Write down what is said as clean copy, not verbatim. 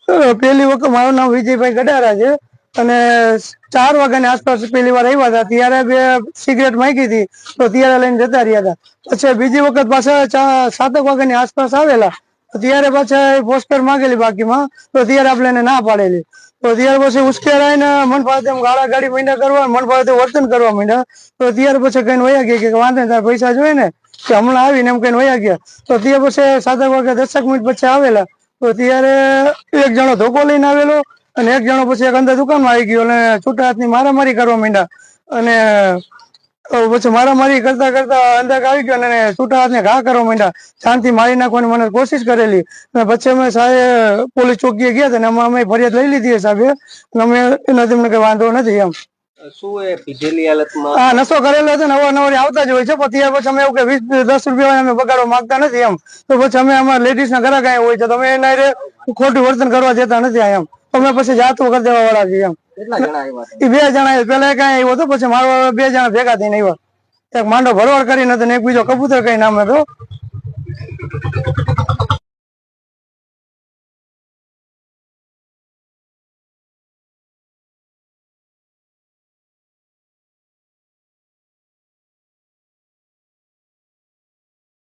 પહેલી વખત મારું નામ વિજયભાઈ ગડારા છે અને 4 વાગ્યાની આસપાસ પહેલી વાર આવ્યા હતા. ત્યારે બે સિગરેટ માંગી હતી તો ત્યારે લઈને જતા રહ્યા હતા. પછી બીજી વખત પાછા 7 વાગ્યાની આસપાસ આવેલા ત્યારે પાછા પોસ્ટર માંગેલી બાકીમાં તો ત્યારે આપણે એને ના પાડેલી. તો ત્યાર પછી ઉશ્કેરાઈને મન ફાવે તેમ ગાળા ગાડી માંડ્યા કરવા, મન ફાવે તેમ વર્તન કરવા માંડ્યા. તો ત્યાર પછી કઈ વયા ગયા કે વાંધો તાર પૈસા જોઈએ ને કે હમણાં આવીને એમ કઈ વયા ગયા. તો ત્યાર પછી 7 વાગ્યા 10 મિનિટ પછી આવેલા તો ત્યારે એક જણો ધોકો લઈને આવેલો અને એક જણો પછી એક અંદર દુકાનમાં આવી ગયો અને છૂટા હાથની મારામારી કરવા માંડ્યા. અને પછી મારામારી કરતા કરતા અંદર આવી ગયો અને છૂટા હાથને ઘા કરવા માંડ્યા. શાંતિ મારી નાખવાની મને કોશિશ કરેલી અને પછી અમે સાહેબ પોલીસ ચોકીએ ગયા હતા અને અમે ફરિયાદ લઈ લીધી સાહેબે. અમે એનાથી મને કઈ વાંધો નથી એમ. હા, નશો કરેલો હતો ને અવારનવાર આવતા જ હોય છે. પછી અમે એવું કે 20-10 રૂપિયા અમે બગાડવા માંગતા નથી એમ. તો પછી અમે અમારા લેડીઝ ના ઘરે કઈ હોય છે તો અમે એના ખોટું વર્તન કરવા દેતા નથી એમ. અમે પછી જાતું કરી દેવા વાળા છીએ એમ. એ 2 જણા પેલા કઈ આવ્યો હતો, પછી મારો 2 જણા ભેગા થઈને આવ્યા. એક માંડો ભરવાડ કરીને હતો ને એક બીજો કબૂતર કઈ નામ હતો.